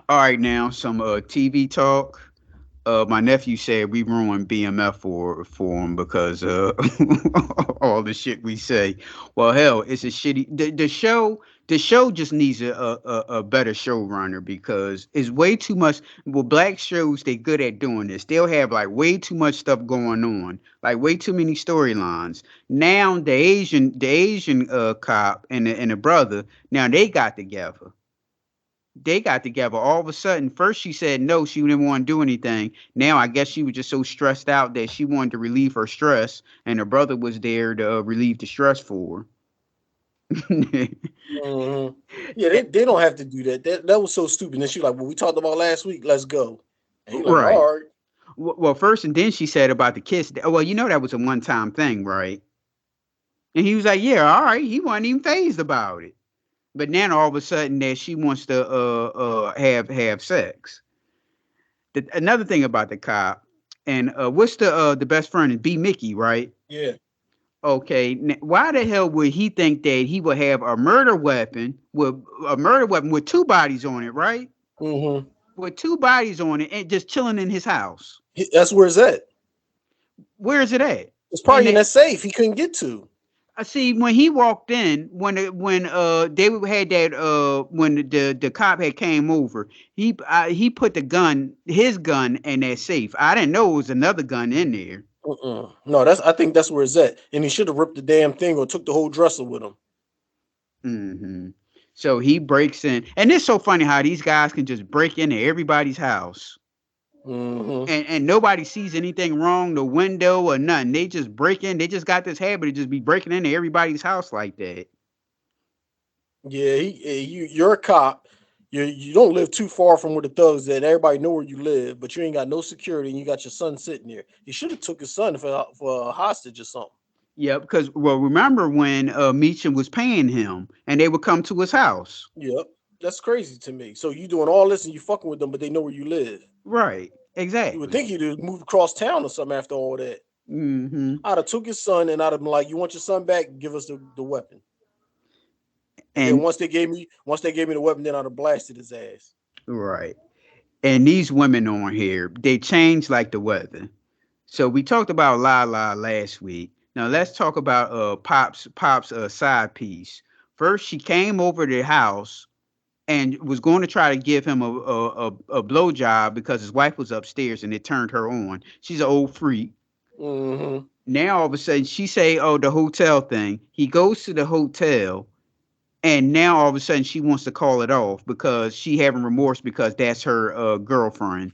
All right, now some TV talk. My nephew said we ruined BMF for him because all the shit we say. Well, hell, it's a shitty. The show just needs a better showrunner because it's way too much. Well, black shows they good at doing this. They'll have like way too much stuff going on, like way too many storylines. Now the Asian cop and the brother now they got together all of a sudden. First she said no, she didn't want to do anything. Now I guess she was just so stressed out that she wanted to relieve her stress, and her brother was there to relieve the stress for her. Hmm. Yeah, they don't have to do that. That was so stupid. And she like, well, we talked about last week. Let's go. And he like, Right. all right. Well, first and then she said about the kiss. Well, that was a one-time thing, right? And he was like, yeah, all right. He wasn't even phased about it. But now all of a sudden that she wants to have sex. Another thing about the cop, and what's the best friend is B Mickey, right? Yeah. Okay, why the hell would he think that he would have a murder weapon with two bodies on it, right? Hmm. With two bodies on it and just chilling in his house. That's where it's at. Where is it at? It's And probably in that safe he couldn't get to. I see when he walked in, when they had that when the cop had came over, he put his gun in that safe. I didn't know it was another gun in there. Mm-mm. No, I think that's where it's at. And he should have ripped the damn thing or took the whole dresser with him. Hmm. So he breaks in, and it's so funny how these guys can just break into everybody's house, Hmm. and nobody sees anything wrong, the window or nothing. They just break in. They just got this habit of just be breaking into everybody's house like that. Yeah, you're a cop. You don't live too far from where the thugs at. Everybody know where you live, but you ain't got no security, and you got your son sitting there. He should have took his son for a hostage or something. Yeah, because well, remember when Meacham was paying him, and they would come to his house. Yep, that's crazy to me. So you doing all this and you fucking with them, but they know where you live. Right. You would Exactly. think he'd have moved across town or something after all that. Hmm. I'd have took his son and I'd have been like, "You want your son back? Give us the weapon." And then And once they gave me the weapon, then I'd have blasted his ass. right. And these women on here, they change like the weather. So we talked about Lala last week. Now let's talk about Pop's side piece. First, she came over to the house and was going to try to give him a blowjob because his wife was upstairs and it turned her on. She's an old freak. Hmm. Now all of a sudden she say, "Oh, the hotel thing." He goes to the hotel, and now all of a sudden she wants to call it off because she having remorse because that's her girlfriend.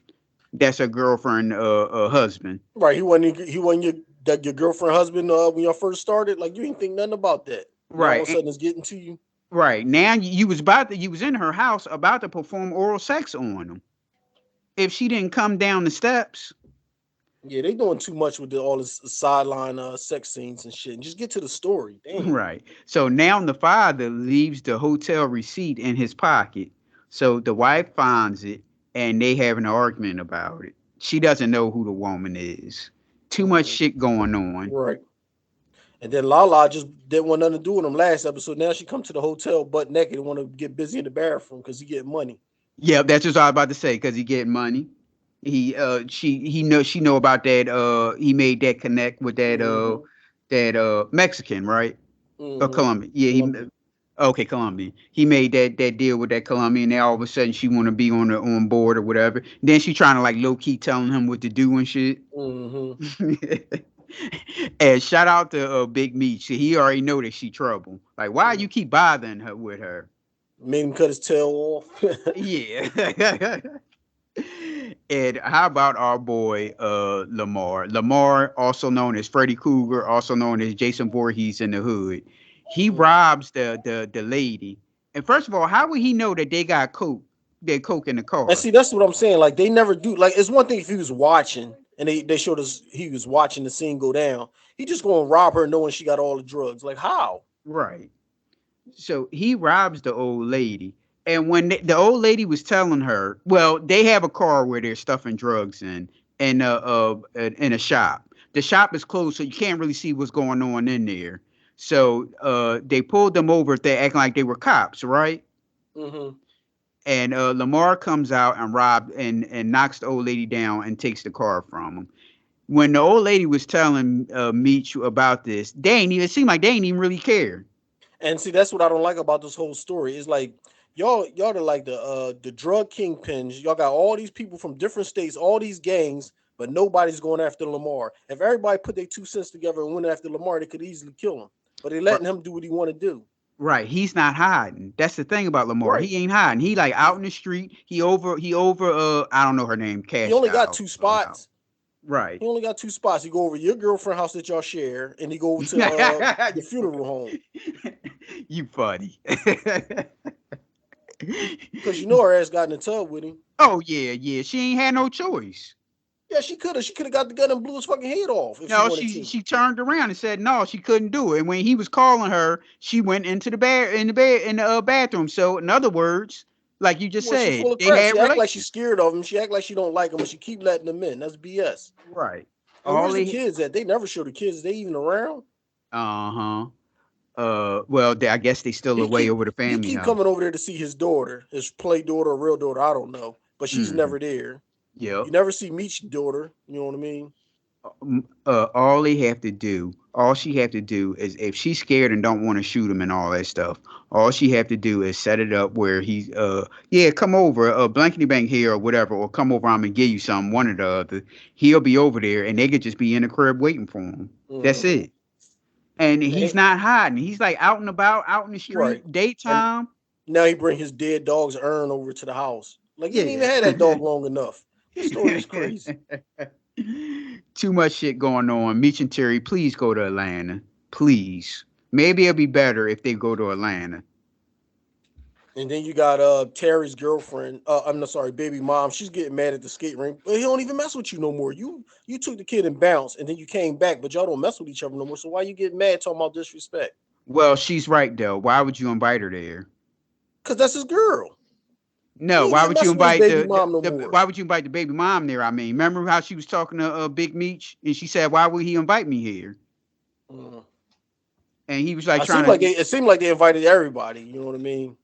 That's her girlfriend husband. Right? He wasn't your girlfriend husband when y'all first started. Like you didn't think nothing about that. Now all of Right. a sudden it's getting to you. Right. Now you was in her house about to perform oral sex on him. If she didn't come down the steps, Yeah, they doing too much with all this sideline sex scenes and shit. And just get to the story. Damn. right. So now the father leaves the hotel receipt in his pocket. So the wife finds it and they have an argument about it. She doesn't know who the woman is. Too much Mhm. shit going on. Right. And then Lala just didn't want nothing to do with him last episode. Now she come to the hotel butt naked and want to get busy in the bathroom because he get money. Yep, that's just what I was about to say because he getting money. She know about that he made that connect with Hmm. that Mexican, right? Or Hmm. Colombian. Yeah, Columbia. okay, Colombian. He made that deal with that Colombian. Now all of a sudden she want to be on board or whatever. Then she trying to like low key telling him what to do and shit. Hmm. And shout out to Big Meat. He already know that she trouble. Like why you keep bothering her with her? Made him cut his tail off. Yeah. And how about our boy Lamar? Lamar, also known as Freddy Krueger, also known as Jason Voorhees in the hood. He robs the lady. And first of all, how would he know that they got coke in the And car? see, that's what I'm saying. Like they never do. Like it's one thing if he was watching and they showed us he was watching the scene go down. He just gonna rob her knowing she got all the drugs. Like how? Right. So he robs the old lady. And when the old lady was telling her, well, they have a car where they're stuffing drugs in a shop. The shop is closed, so you can't really see what's going on in there. So they pulled them over. They acting like they were cops, right? Hmm. and Lamar comes out and knocks the old lady down and takes the car from him. When the old lady was telling Meech about this, they ain't even it seemed like they ain't even really care. And see, that's what I don't like about this whole story. It's like y'all are like the drug kingpins. Y'all got all these people from different states, all these gangs, but nobody's going after Lamar. If everybody put their 2 cents together and went after Lamar, they could easily kill him. But they R- letting him do what he want to do. Right, he's not hiding. That's the thing about Lamar. Right. He ain't hiding. He like He, out in the street. He over. I don't know her name. he Cash only got Cow. two House. spots. Right. He only got 2 spots. He go over your girlfriend house that y'all share, and he go over to the funeral home You funny. because you know her ass got in the tub with him. Oh yeah, yeah. She ain't had no choice. Yeah, she could have. She could have got the gun and blew his fucking head off if she No, wanted she to. she turned around and said no, she couldn't do it. And when he was calling her, she went into the bathroom. So in other words, like you just Well, she said, full of they crap. had She act like she's relations. scared of him. She act like she don't like him, but she keep letting him in. That's BS. Right. And All where's the they kids at? They never show the kids. They even around? uh-huh. Well, I guess they still He away keep over the he family keep coming house. over there to see his daughter, his play daughter or real daughter. I don't know, but she's Hmm. never there. Yep. You never see Meech's daughter. You know what I mean? All they have to do, all she have to do is if she's scared and don't want to shoot him and all that stuff, all she have to do is set it up where he, yeah, come over, blankety blank here or whatever, or come over, I'm gonna give you some, one or the other. He'll be over there and they could just be in the crib waiting for him. That's Hmm. it. And And he's not hiding. He's like out and about, out in the right. street, And daytime. now he bring his dead dog's urn over to the house. Like he didn't even Yeah. have that dog long enough. This story is crazy. Too much shit going on. Meech and Terry, please go to Atlanta. Please. Maybe it'll be better if they go to Atlanta. And then you got Terry's girlfriend. I'm not sorry, baby mom. She's getting mad at the skate rink, but he don't even mess with you no more. You took the kid and bounced, and then you came back, but y'all don't mess with each other no more. So why you getting mad talking about disrespect? Well, she's right though. Why would you invite her there? Cause that's his girl. He No, ain't why even would you messing with his invite baby mom no more. why would you invite the baby mom there? I mean, remember how she was talking to Big Meech and she said, "Why would he invite me here?" Mm. And he was like I seem trying like to, it seemed like they invited everybody. You know what I mean?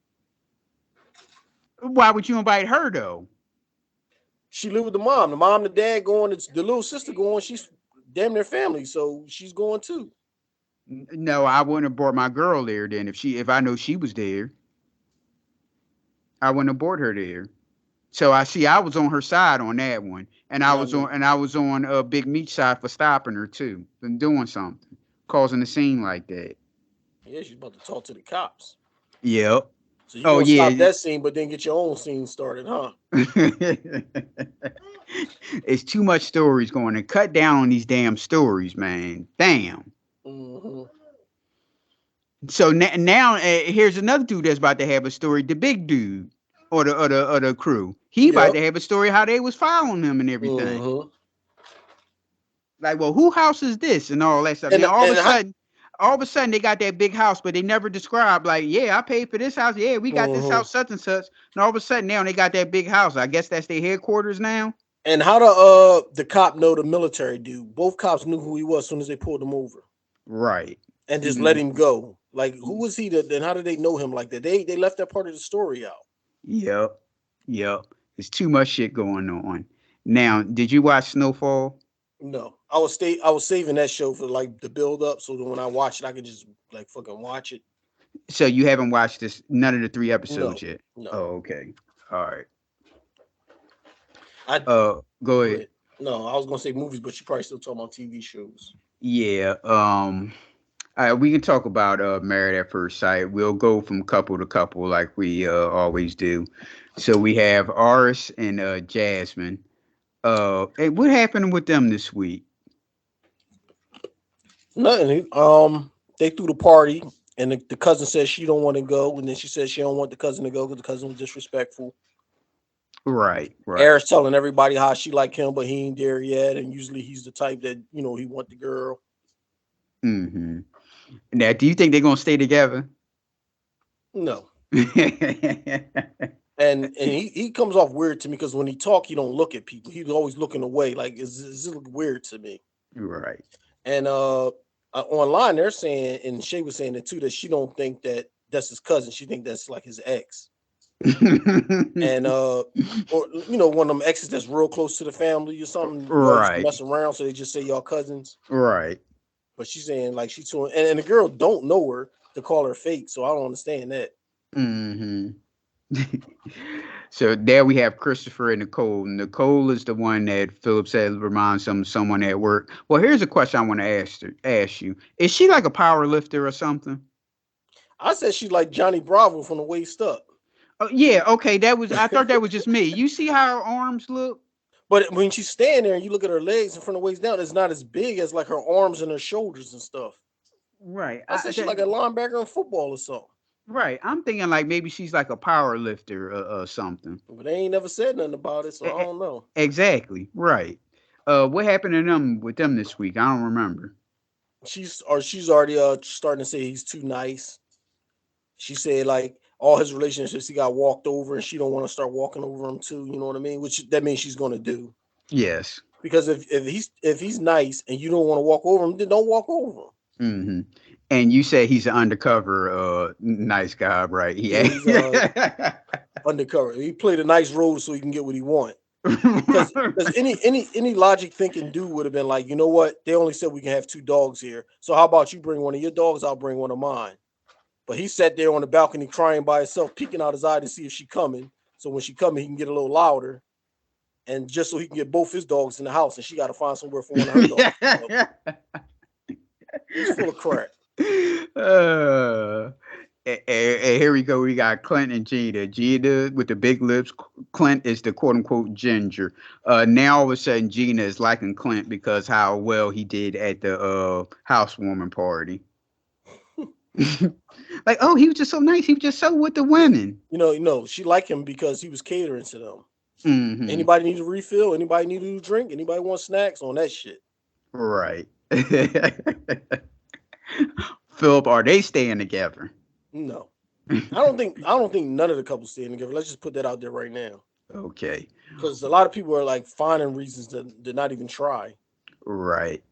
why would you invite her though? She lived with the mom. The mom, the dad going. It's the little sister going. She's damn near family, so she's going too. No, I wouldn't have brought my girl there then if I know she was there. I wouldn't have brought her there. So I see I was on her side on that one. And I I was know. on Big Meat side for stopping her too, and doing something, causing a scene like that. Yeah, she's about to talk to the cops. Yep. So you're Oh gonna stop yeah. that scene, but then get your own scene started, huh? It's too much stories going to cut down on these damn stories, man. Damn. Hmm. So now here's another dude that's about to have a story. The big dude or the crew. He about Yep. to have a story how they was following him and everything. Hmm. Like, well, who house is this and all that stuff. And Now and I, all of a sudden they got that big house, but they never described like, yeah, I paid for this house. Yeah, we got this hmm house such and such. And all of a sudden now they got that big house. I guess that's their headquarters now. and how the cop know the military dude? Both cops knew who he was as soon as they pulled him over Right. and just let Mm, him go. Like who was he? That and how did they know him like that? They left that part of the story out. yep. Yep. There's too much shit going on. Now, did you watch Snowfall? No, I was saving that show for like the build up, so that when I watch it, I could just like fucking watch it. So you haven't watched this none of the three No, episodes yet. no. Oh, okay. All right. I Go Go ahead. ahead. No, I was gonna say movies, but you probably still talking about TV shows. Yeah. We can talk about Married at First Sight. We'll go from couple to couple like we always do. So we have Aris and Jasmine. Hey, what happened with them this week? Nothing. They threw the party, and the cousin said she don't want to go, and then she said she don't want the cousin to go because the cousin was disrespectful. Right, right. Air's telling everybody how she like him, but he ain't there yet, and usually he's the type that he want the girl. Mm-hmm. Now, do you think they're gonna stay together? No, and he comes off weird to me because when he talk, he don't look at people. He's always looking away. Like is it look weird to me? Right. And online they're saying, and Shay was saying it too, that she don't think that that's his cousin. She think that's like his ex. and or one of them exes that's real close to the family or something. Y'all used to Right, mess around, so they just say y'all cousins. right. But she's saying like she's doing, and the girl don't know her to call her fake, so I don't understand that. Hmm. So there we have Christopher and Nicole. Nicole is the one that Philip said reminds him of someone at work. Well, here's a question I want to ask you. Is she like a power lifter or something? I said she's like Johnny Bravo from the waist up. Oh, yeah, okay. That was I thought that was just me. You see how her arms look? But when she's standing there and you look at her legs and from the waist down, it's not as big as like her arms and her shoulders and stuff. Right. I said she like a linebacker in football or something. Right. I'm thinking like maybe she's like a power lifter or something. But they ain't never said nothing about it, so I E- e- don't know. Exactly. Right. What happened to them with them this week? I don't remember. She's already starting to say he's too nice. She said like all his relationships he got walked over and she don't want to start walking over him too, you know what I mean? Which that means she's gonna do. Yes. Because if he's nice and you don't want to walk over him, then don't walk over him. Hmm. And you say he's an undercover nice guy, right? Yeah, Yeah. he's undercover. He played a nice role so he can get what he want. Because any logic thinking dude would have been like, you know what? They only said we can have two dogs here. So how about you bring one of your dogs? I'll bring one of mine. But he sat there on the balcony crying by himself, peeking out his eye to see if she coming. So when she coming, he can get a little louder, and just so he can get both his dogs in the house, and she got to find somewhere for one of her dogs. So he's full of crap. uh, and here we go. We got Clint and Gina. Gina with the big lips. Clint is the quote unquote ginger. Now all of a sudden Gina is liking Clint because how well he did at the housewarming party. Like, oh, he was just so nice. He was just so with the women. She liked him because he was catering to them. Hmm. Anybody need a refill? Anybody need a drink? Anybody want snacks on that shit? Right. Philip, are they staying together? No, I don't think none of the couples staying together. Let's just put that out there right now, Okay. because a lot of people are like finding reasons to not even try. Right.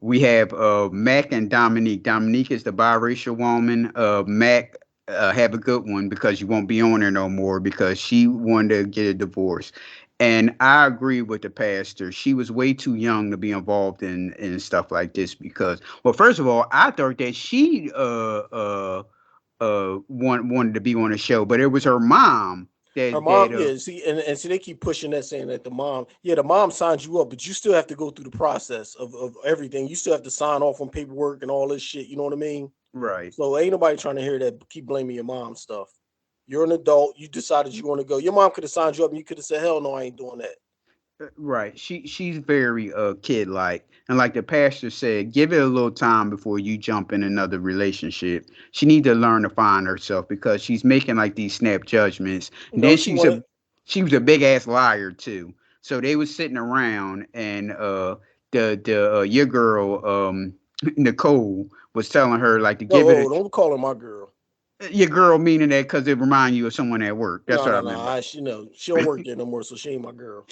We have Mac and Dominique. Dominique is the biracial woman. Mac, have a good one because you won't be on her no more because she wanted to get a divorce. And I agree with the pastor. She was way too young to be involved in stuff like this because, well, first of all, I thought that she wanted to be on the show, but it was her mom Her that mom, yeah. See, and see, they keep pushing that, saying that the mom signs you up, but you still have to go through the process of everything. You still have to sign off on paperwork and all this shit. You know what I mean? right. So ain't nobody trying to hear that. Keep blaming your mom stuff. You're an adult. You decided you want to go. Your mom could have signed you up, and you could have said, "Hell no, I ain't doing that." Right. She's very kid like. And like the pastor said, give it a little time before you jump in another relationship. She need to learn to find herself because she's making like these snap judgments. And then She wanted. she was a big ass liar too. So they was sitting around and the your girl Nicole was telling her like to give it No, don't call her my girl. your girl meaning that because it remind you of someone at work. That's No, what no, I no. meant by She don't work there no more, so she ain't my girl.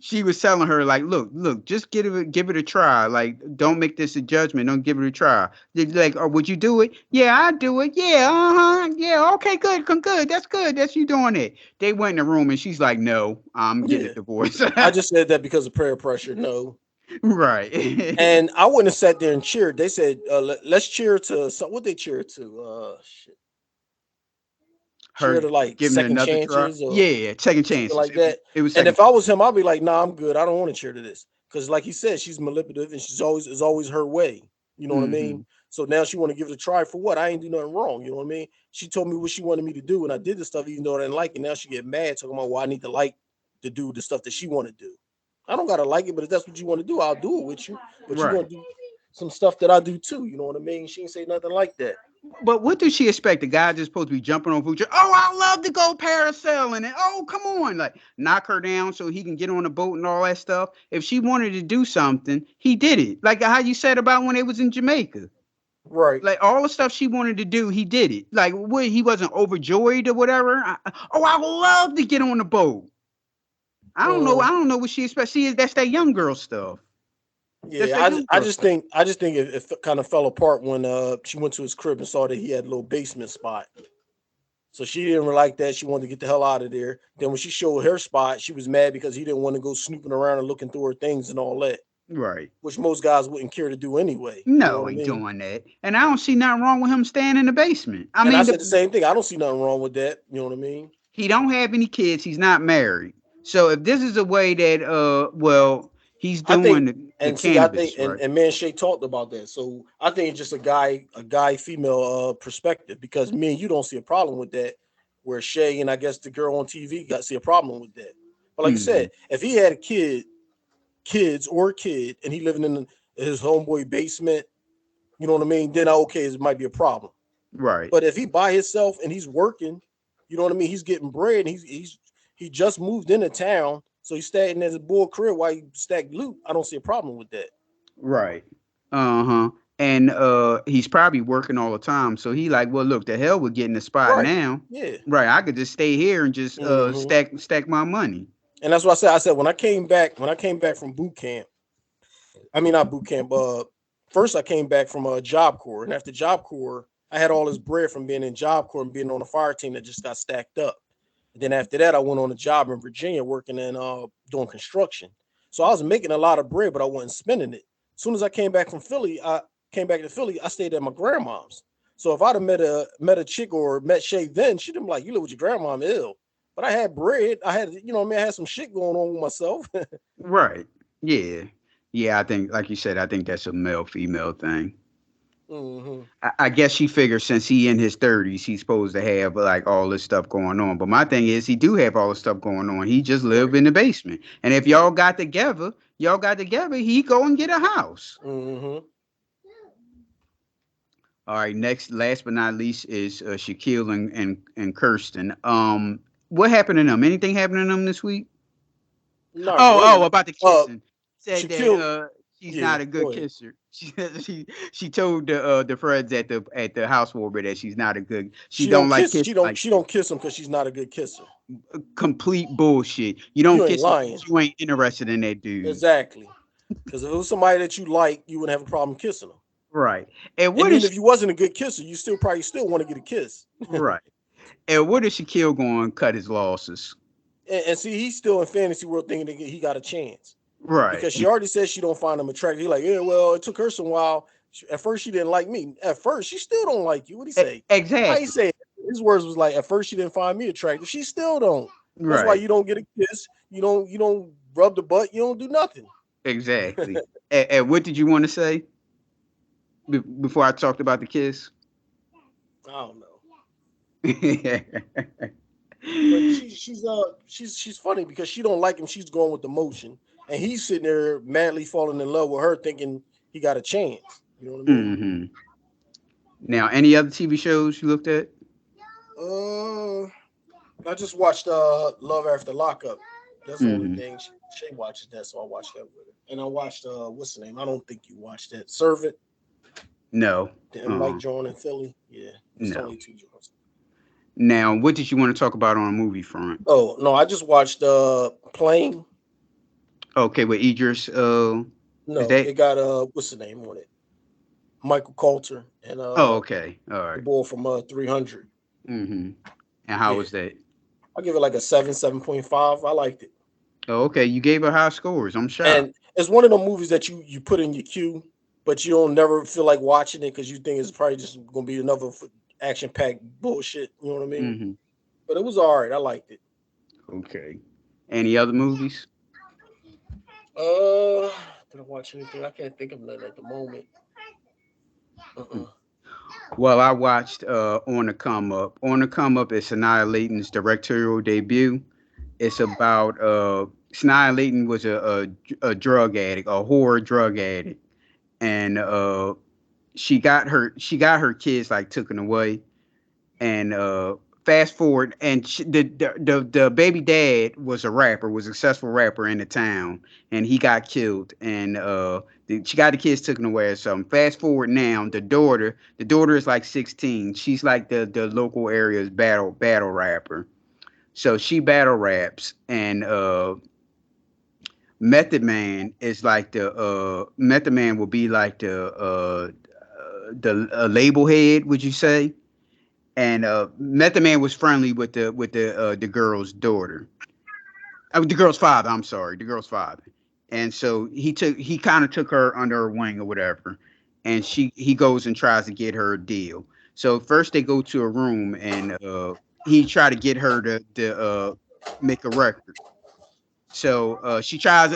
she was telling her like look just give it a try, like don't make this a judgment, don't give it a try. Like, or would you do it? Yeah, I do it. Yeah, uh-huh, yeah, okay, good, come good, that's good, that's you doing it. They went in the room and she's like, no, I'm getting a Yeah, divorce. I just said that because of prayer pressure. No, Right. and I wouldn't have sat there and cheered. They said, "Let's cheer to what they cheer to." Shit, cheer Her to like giving it second another try, chances or yeah, second something chances. like that. It was And second. if I was him, I'd be like, "Nah, I'm good. I don't want to cheer to this." Because, like he said, she's manipulative and she's always her way. You know what I mean? Hmm. So now she want to give it a try for what? I ain't do nothing wrong. You know what I mean? She told me what she wanted me to do, and I did the stuff even though I didn't like it. Now she get mad talking about why I need to like to do the stuff that she want to do. I don't gotta like it, but if that's what you want to do, I'll do it with you. But you're Right. gonna do some stuff that I do too. You know what I mean? She ain't say nothing like that. But what does she expect? The guy just supposed to be jumping on food. Oh, I love to go parasailing, and oh, come on, like knock her down so he can get on a boat and all that stuff. If she wanted to do something, he did it. Like how you said about when it was in Jamaica. Right. Like all the stuff she wanted to do, he did it. Like what, he wasn't overjoyed or whatever. Oh, I love to get on the boat. I don't know. I Um, don't know what she expects. See, that's that young girl stuff. That's Yeah, that I just, young I girl just stuff. think I just think it kind of fell apart when she went to his crib and saw that he had a little basement spot. So she didn't like that. She wanted to get the hell out of there. Then when she showed her spot, she was mad because he didn't want to go snooping around and looking through her things and all that, Right. which most guys wouldn't care to do anyway. You know No, what I he mean? doing that. And I don't see nothing wrong with him staying in the basement. I And I mean, said the same thing. I don't see nothing wrong with that. You know what I mean? he don't have any kids. He's not married. So if this is a way that well, he's I think, doing the and see, I think, cannabis, right? and me and Shay talked about that. So I think it's just a guy female perspective because me and you don't see a problem with that. Where Shay and I guess the girl on TV got see a problem with that. But like I Hmm. said, if he had a kids or a kid, and he living in his homeboy basement, you know what I mean? Then okay, it might be a problem. Right. But if he by himself and he's working, you know what I mean? He's getting bread. And he just moved into town, so he's staying at his bull crib while he stack loot. I don't see a problem with that. Right. Uh-huh. And he's probably working all the time. So he like, well, look, the hell with getting the spot Right? now. Yeah. Right. I could just stay here and just Hmm. stack my money. And that's what I said. I said when I came back from boot camp. I mean not boot camp. First I came back from a Job Corps, and after Job Corps, I had all this bread from being in Job Corps and being on a fire team that just got stacked up. And then after that, I went on a job in Virginia working in doing construction. So I was making a lot of bread, but I wasn't spending it. As soon as I came back from Philly, I came back to Philly. I stayed at my grandmom's. So if I'd have met a chick or met Shay then, she'd have been like, "You live with your grandma, I'm ill." But I had bread. I had, what I mean, I had some shit going on with myself. Right. Yeah. Yeah, I think like you said, I think that's a male female thing. Hmm. I guess she figures since he in his 30s, he's supposed to have like all this stuff going on. But my thing is, he do have all this stuff going on. He just live Right. in the basement. And if Yeah. y'all got together, he go and get a house. Hmm. All right. Next, last but not least, is Shaquille and Kirsten. What happened to them? Anything happened to them this week? Not Oh, really. about the Uh, kissing. Said that Shaquille. she's Yeah. not a good Go ahead. kisser. She told the friends at the housewarming that she's not a good. She She don't don't like kiss. kiss She don't. like She don't kiss him because she's not a good kisser. complete bullshit. You You don't ain't kiss him lying. because you ain't interested in that dude. Exactly. Because if it was somebody that you like, you wouldn't have a problem kissing them. Right. And And what even is if you wasn't a good kisser, you still probably still want to get a kiss. right? And what is Shaquille going to cut his losses? And see, he's still in fantasy world thinking that he got a chance Right. because she already said she don't find him attractive. He's like, yeah, well, it took her some while. At first, she didn't like me. At first, she still don't like you. What do you say? How you Exactly. say it? His words was like, at first, she didn't find me attractive. She still don't. That's why Right. you don't get a kiss. You don't rub the butt. You don't do nothing. Exactly. And what did you want to say before I talked about the kiss? I don't know. But she's funny because she don't like him. She's going with the motion, and he's sitting there madly falling in love with her, thinking he got a chance. You know what I mean? Hmm. Now, any other TV shows you looked at? Uh, I just watched Love After Lockup. That's the only Hmm. thing she watches that, so I watched that with her. And I watched what's the name? I don't think you watched that. Servant No. and Mike John in Philly. Yeah, that's the No. only two joints. Now, what did you want to talk about on a movie front? Oh no, I just watched Plane. Okay, with Idris, is No, that? it got what's the name on it? Michael Coulter and Oh, okay. All the right. boy from 300. Mm-hmm. And how Yeah, was that? I'll give it like a 7.5. I liked it. Oh, okay. You gave her high scores. I'm shocked. And it's one of the movies that you put in your queue, but you don't never feel like watching it because you think it's probably just gonna be another action packed bullshit. You know what I mean? Mm-hmm. But it was all right. I liked it. Okay. Any other movies? Uh, did I watch anything? I can't think of nothing at the moment. Uh-uh. Well, I watched On the Come Up. On the Come Up is Sanaa Lathan's directorial debut. It's about Sanaa Lathan was a drug addict, a horror drug addict, and she got her kids like taken away, and fast forward, and the baby dad was a rapper, was a successful rapper in the town, and he got killed, and she got the kids taken away or something. Fast forward now, the daughter is like 16. She's like the local area's battle rapper. So she battle raps, and Method Man will be like the label head, would you say? and Method Man was friendly with the girl's daughter, the girl's father. I'm sorry, the girl's father. And so he kind of took her under her wing or whatever, and he goes and tries to get her a deal. So first they go to a room and he tried to get her to make a record. So she tries.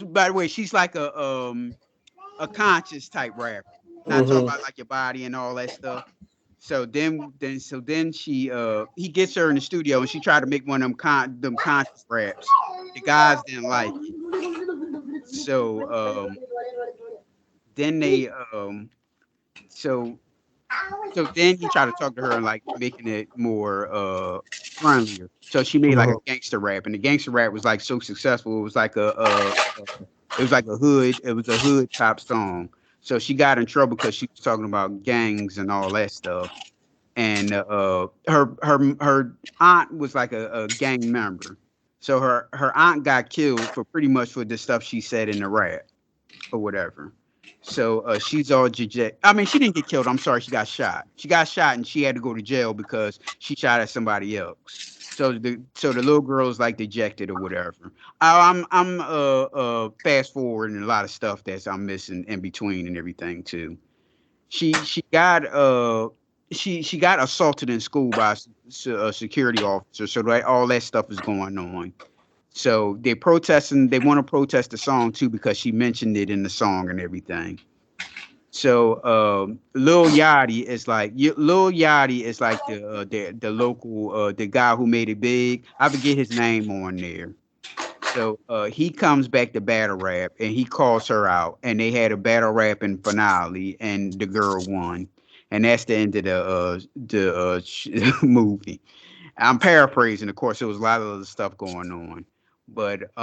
By the way, she's like a conscious type rapper, not talking Mm-hmm. about like your body and all that stuff. So then he gets her in the studio and she tried to make one of them conscious raps. The guys didn't like it. So then they so so then he tried to talk to her and like making it more friendlier. So she made like a Uh-huh. gangster rap, and the gangster rap was like so successful. It was like it was like a hood. It was a hood top song. So she got in trouble because she was talking about gangs and all that stuff. And her aunt was like a gang member. So her aunt got killed for pretty much for the stuff she said in the rap or whatever. So she's all dejected. I mean, she didn't get killed. I'm sorry, she got shot. She got shot and she had to go to jail because she shot at somebody else. So the little girl is like dejected or whatever. I'm fast forwarding a lot of stuff that I'm missing in between and everything too. She got she got assaulted in school by a security officer. So that all that stuff is going on. So they're protesting. They want to protest the song too because she mentioned it in the song and everything. So Lil Yachty is like the local the guy who made it big. I forget his name on there. So he comes back to battle rap and he calls her out and they had a battle rap in finale and the girl won. And that's the end of the movie. I'm paraphrasing, of course. There was a lot of other stuff going on, but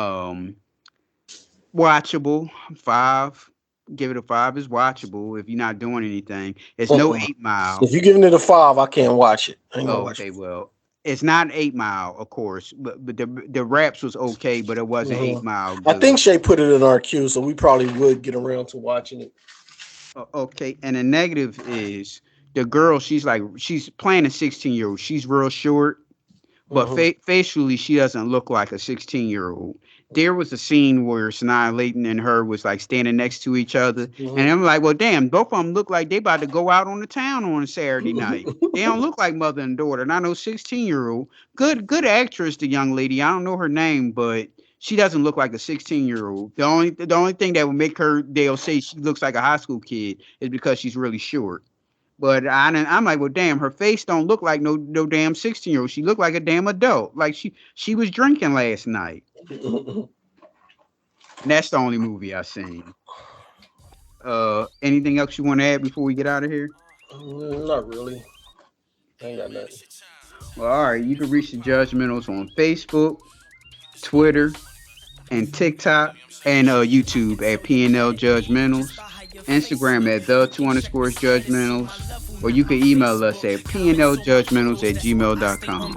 watchable. Five. Give it a five. Is watchable if you're not doing anything. It's no Uh-uh. 8 Mile. If you're giving it a 5, I can't watch it. I ain't gonna Oh, watch okay. it. Well, it's not 8 Mile, of course, but the raps was okay, but it wasn't Uh-huh. 8 Mile I think good. Shay put it in our queue, so we probably would get around to watching it. Okay, and the negative is the girl. She's playing a 16-year-old. She's real short, but Uh-huh. facially she doesn't look like a 16-year-old. There was a scene where Sanaa Layton and her was like standing next to each other, and I'm like, well, damn, both of them look like they about to go out on the town on a Saturday night. They don't look like mother and daughter. And I know 16-year-old, good actress, the young lady. I don't know her name, but she doesn't look like a 16-year-old. The only thing that would make her they'll say she looks like a high school kid is because she's really short. But I'm like, well, damn, her face don't look like no damn 16-year-old. She looked like a damn adult. Like she was drinking last night. And that's the only movie I seen. Anything else you want to add before we get out of here? Not really. I ain't got nothing. Well, all right. You can reach the Judgmentals on Facebook, Twitter, and TikTok, and YouTube at PNL Judgmentals, Instagram at the two underscores Judgmentals, or you can email us at pnljudgmentals at gmail.com.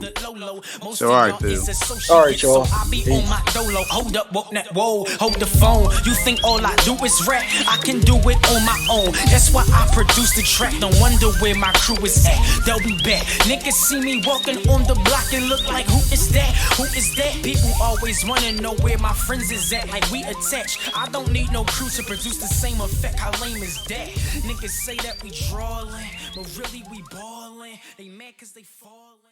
So, all right, Phil. All right, y'all. On my Peace. dolo, hold up, walk that whoa, hold the phone. You think all I do is rap? I can do it on my own. That's why I produce the track. No wonder where my crew is at. They'll be back. Niggas see me walking on the block and look like, who is that? Who is that? People always wanna know where my friends is at. Like we attached. I don't need no crew to produce the same effect. How lame is that? Niggas say that we drawlin', but really we ballin'. They mad cause they fallin'.